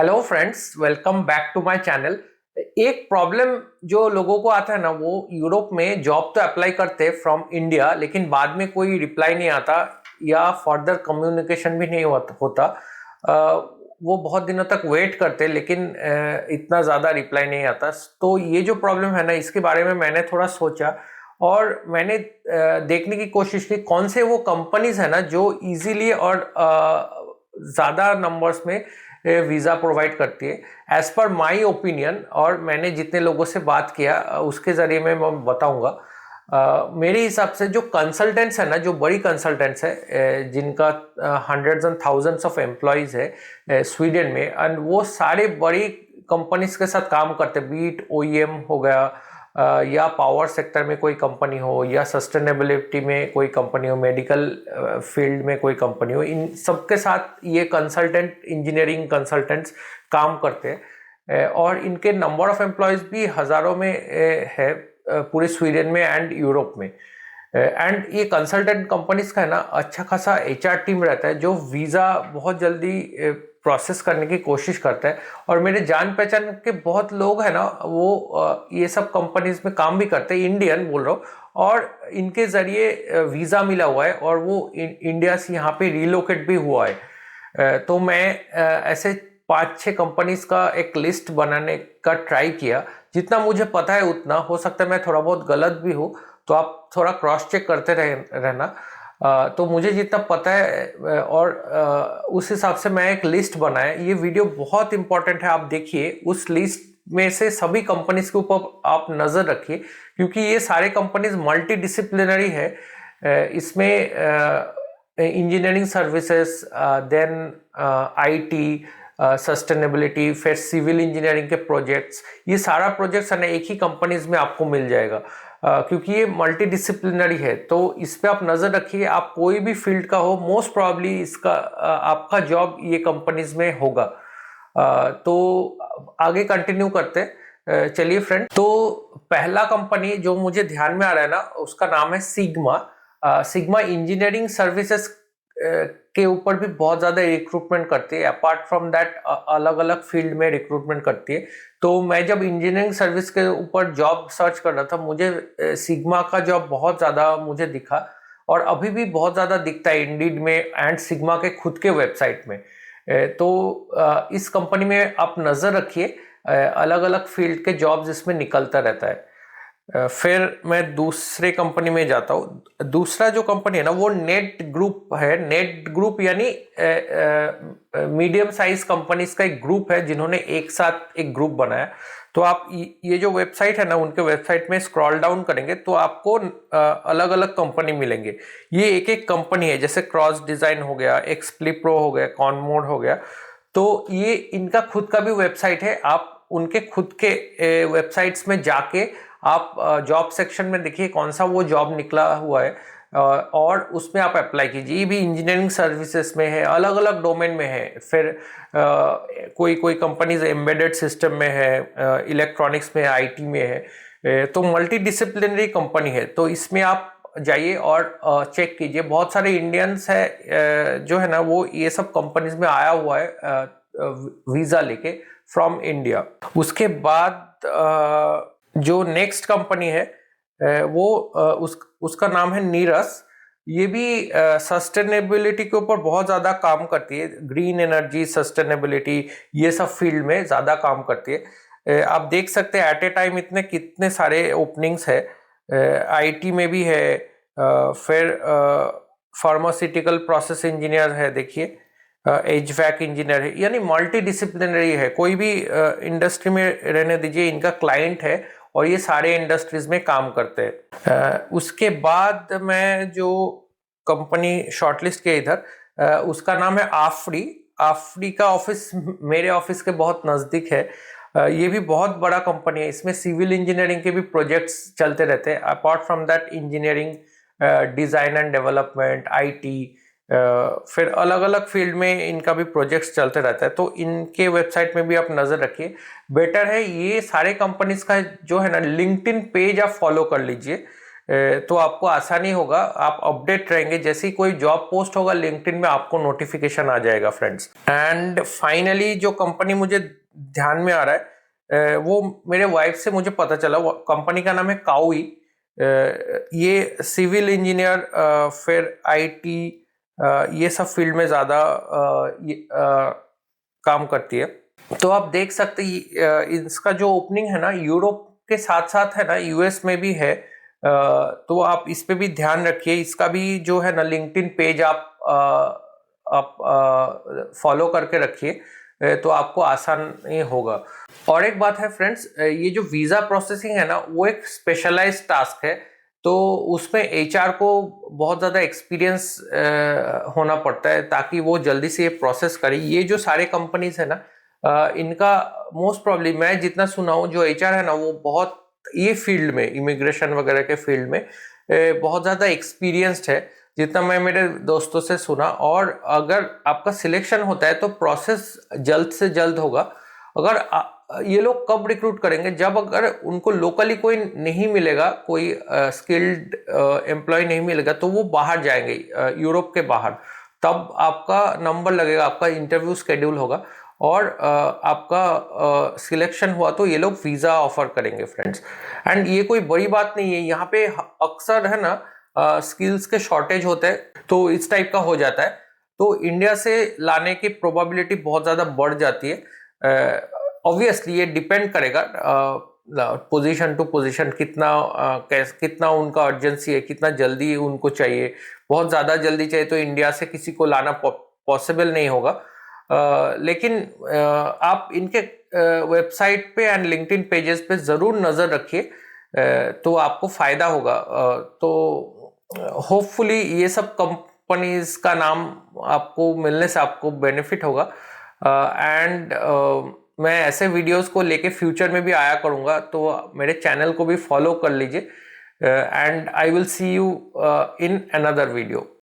Hello friends, welcome back to my channel. एक problem जो लोगों को आता है ना, वो यूरोप में जॉब तो अप्लाई करते हैं फ्रॉम इंडिया, लेकिन बाद में कोई रिप्लाई नहीं आता या फर्दर कम्युनिकेशन भी नहीं होता। अ, वो बहुत दिनों तक वेट करते हैं, लेकिन इतना ज़्यादा रिप्लाई नहीं आता। तो ये जो प्रॉब्लम है ना, इसके बारे में मैंने थोड़ा सोचा और मैंने देखने की कोशिश की कौन से वो कंपनीज है ना जो इजीली और ज़्यादा नंबर्स में वीज़ा प्रोवाइड करती है एज पर माई ओपिनियन। और मैंने जितने लोगों से बात किया उसके ज़रिए मैं बताऊंगा। मेरे हिसाब से जो कंसल्टेंट्स है ना, जो बड़ी कंसल्टेंट्स है जिनका hundreds and thousands of employees है स्वीडन में, एंड वो सारे बड़ी कंपनीज के साथ काम करते हैं, बीट ओईएम हो गया या पावर सेक्टर में कोई कंपनी हो या सस्टेनेबिलिटी में कोई कंपनी हो, मेडिकल फील्ड में कोई कंपनी हो। इन सबके साथ ये कंसल्टेंट, इंजीनियरिंग कंसल्टेंट्स काम करते हैं और इनके नंबर ऑफ एम्प्लॉयज़ भी हज़ारों में है पूरे स्वीडन में एंड यूरोप में। एंड ये कंसल्टेंट कंपनीज का है ना अच्छा खासा एचआर टीम रहता है जो वीज़ा बहुत जल्दी प्रोसेस करने की कोशिश करता है। और मेरे जान पहचान के बहुत लोग हैं ना, वो ये सब कंपनीज में काम भी करते हैं, इंडियन बोल रहा हूँ, और इनके ज़रिए वीज़ा मिला हुआ है और वो इंडिया से यहाँ पे रिलोकेट भी हुआ है। तो मैं ऐसे 5-6 कंपनीज का एक लिस्ट बनाने का ट्राई किया। जितना मुझे पता है उतना, हो सकता है मैं थोड़ा बहुत गलत भी हूँ, तो आप थोड़ा क्रॉस चेक करते रहना। तो मुझे जितना पता है और उस हिसाब से मैं एक लिस्ट बनाया। ये वीडियो बहुत इंपॉर्टेंट है, आप देखिए। उस लिस्ट में से सभी कंपनीज के ऊपर आप नज़र रखिए, क्योंकि ये सारे कंपनीज मल्टी डिसिप्लिनरी है। इसमें engineering services, then IT, sustainability, फिर सिविल इंजीनियरिंग के प्रोजेक्ट्स, ये सारा प्रोजेक्ट्स है ना एक ही कंपनीज में आपको मिल जाएगा। क्योंकि ये मल्टी डिसिप्लिनरी है, तो इस पे आप नज़र रखिए। आप कोई भी फील्ड का हो, मोस्ट प्रॉब्ली इसका आपका जॉब ये कंपनीज में होगा। तो आगे कंटिन्यू करते हैं। चलिए फ्रेंड, तो पहला कंपनी जो मुझे ध्यान में आ रहा है ना, उसका नाम है सिग्मा। सिग्मा इंजीनियरिंग सर्विसेज के ऊपर भी बहुत ज़्यादा रिक्रूटमेंट करती है। अपार्ट फ्रॉम दैट अलग अलग फील्ड में रिक्रूटमेंट करती है। तो मैं जब इंजीनियरिंग सर्विस के ऊपर जॉब सर्च कर रहा था, मुझे सिग्मा का जॉब बहुत ज़्यादा मुझे दिखा, और अभी भी बहुत ज़्यादा दिखता है इंडीड में एंड सिग्मा के खुद के वेबसाइट में। तो इस कंपनी में आप नज़र रखिए, अलग अलग फील्ड के जॉब्स इसमें निकलता रहता है। फिर मैं दूसरे कंपनी में जाता हूँ। दूसरा जो कंपनी है ना, वो नेट ग्रुप है। नेट ग्रुप यानी मीडियम साइज कंपनीज का एक ग्रुप है, जिन्होंने एक साथ एक ग्रुप बनाया। तो आप ये जो वेबसाइट है ना, उनके वेबसाइट में स्क्रॉल डाउन करेंगे तो आपको अलग अलग कंपनी मिलेंगे। ये एक एक कंपनी है, जैसे क्रॉस डिजाइन हो गया, एक्सप्ली प्रो हो गया, कॉनमोड हो गया। तो ये इनका खुद का भी वेबसाइट है। आप उनके खुद के वेबसाइट्स में जाके आप जॉब सेक्शन में देखिए कौन सा वो जॉब निकला हुआ है, और उसमें आप अप्लाई कीजिए। ये भी इंजीनियरिंग सर्विसेज में है, अलग अलग डोमेन में है। फिर कोई कोई कंपनीज एम्बेडेड सिस्टम में है, इलेक्ट्रॉनिक्स में है, आईटी में है। तो मल्टी डिसिप्लिनरी कंपनी है। तो इसमें आप जाइए और चेक कीजिए। बहुत सारे इंडियंस है जो है ना, वो ये सब कंपनीज में आया हुआ है वीज़ा लेके फ्रॉम इंडिया। उसके बाद जो नेक्स्ट कंपनी है वो उसका नाम है नीरस। ये भी सस्टेनेबिलिटी के ऊपर बहुत ज़्यादा काम करती है। ग्रीन एनर्जी, सस्टेनेबिलिटी, ये सब फील्ड में ज़्यादा काम करती है। आप देख सकते हैं एट ए टाइम इतने कितने सारे ओपनिंग्स है। आईटी में भी है, फिर फार्मास्यूटिकल प्रोसेस इंजीनियर है, देखिए एचवैक इंजीनियर है, यानी मल्टी डिसिप्लिनरी है। कोई भी इंडस्ट्री में रहने दीजिए, इनका क्लाइंट है और ये सारे इंडस्ट्रीज में काम करते हैं। उसके बाद मैं जो कंपनी शॉर्टलिस्ट किया इधर, उसका नाम है आफरी। आफरी का ऑफिस मेरे ऑफिस के बहुत नज़दीक है। ये भी बहुत बड़ा कंपनी है। इसमें सिविल इंजीनियरिंग के भी प्रोजेक्ट्स चलते रहते हैं। Apart from that engineering, design and development, IT, फिर अलग अलग फील्ड में इनका भी प्रोजेक्ट्स चलते रहता है। तो इनके वेबसाइट में भी आप नज़र रखिए। बेटर है ये सारे कंपनीज का जो है ना लिंक्डइन पेज आप फॉलो कर लीजिए। तो आपको आसानी होगा, आप अपडेट रहेंगे। जैसे ही कोई जॉब पोस्ट होगा लिंक्डइन में आपको नोटिफिकेशन आ जाएगा फ्रेंड्स। एंड फाइनली जो कंपनी मुझे ध्यान में आ रहा है वो मेरे वाइफ से मुझे पता चला, कंपनी का नाम है काउई। ये सिविल इंजीनियर फिर आईटी ये सब फील्ड में ज़्यादा काम करती है। तो आप देख सकते हैं इसका जो ओपनिंग है ना यूरोप के साथ साथ है ना यूएस में भी है। तो आप इस पे भी ध्यान रखिए। इसका भी जो है ना लिंक्डइन पेज आप फॉलो करके रखिए तो आपको आसानी होगा। और एक बात है फ्रेंड्स, ये जो वीज़ा प्रोसेसिंग है ना वो एक स्पेशलाइज्ड टास्क है, तो उसमें एचआर को बहुत ज़्यादा एक्सपीरियंस होना पड़ता है ताकि वो जल्दी से ये प्रोसेस करे। ये जो सारे कंपनीज है ना इनका मोस्ट प्रॉब्लम मैं जितना सुना हूँ जो एचआर है ना वो बहुत ये फील्ड में इमिग्रेशन वगैरह के फील्ड में बहुत ज़्यादा एक्सपीरियंस्ड है जितना मैं मेरे दोस्तों से सुना। और अगर आपका सिलेक्शन होता है तो प्रोसेस जल्द से जल्द होगा। अगर ये लोग कब रिक्रूट करेंगे, जब अगर उनको लोकली कोई नहीं मिलेगा, कोई स्किल्ड एम्प्लॉय नहीं मिलेगा तो वो बाहर जाएंगे यूरोप के बाहर, तब आपका नंबर लगेगा, आपका इंटरव्यू शेड्यूल होगा और आपका सिलेक्शन हुआ तो ये लोग वीज़ा ऑफर करेंगे फ्रेंड्स। एंड ये कोई बड़ी बात नहीं है, यहाँ पे अक्सर है ना स्किल्स के शॉर्टेज होते हैं तो इस टाइप का हो जाता है, तो इंडिया से लाने की प्रोबेबिलिटी बहुत ज़्यादा बढ़ जाती है। ऑब्वियसली ये डिपेंड करेगा पोजीशन टू पोजीशन कितना उनका अर्जेंसी है, कितना जल्दी उनको चाहिए। बहुत ज़्यादा जल्दी चाहिए तो इंडिया से किसी को लाना पॉसिबल नहीं होगा। लेकिन आप इनके वेबसाइट पे एंड लिंक्डइन पेजेस पे ज़रूर नज़र रखिए तो आपको फ़ायदा होगा। तो होपफुली ये सब कंपनीज का नाम आपको मिलने से आपको बेनिफिट होगा। एंड मैं ऐसे वीडियोस को लेके फ्यूचर में भी आया करूँगा, तो मेरे चैनल को भी फॉलो कर लीजिए। And I will see you in another video.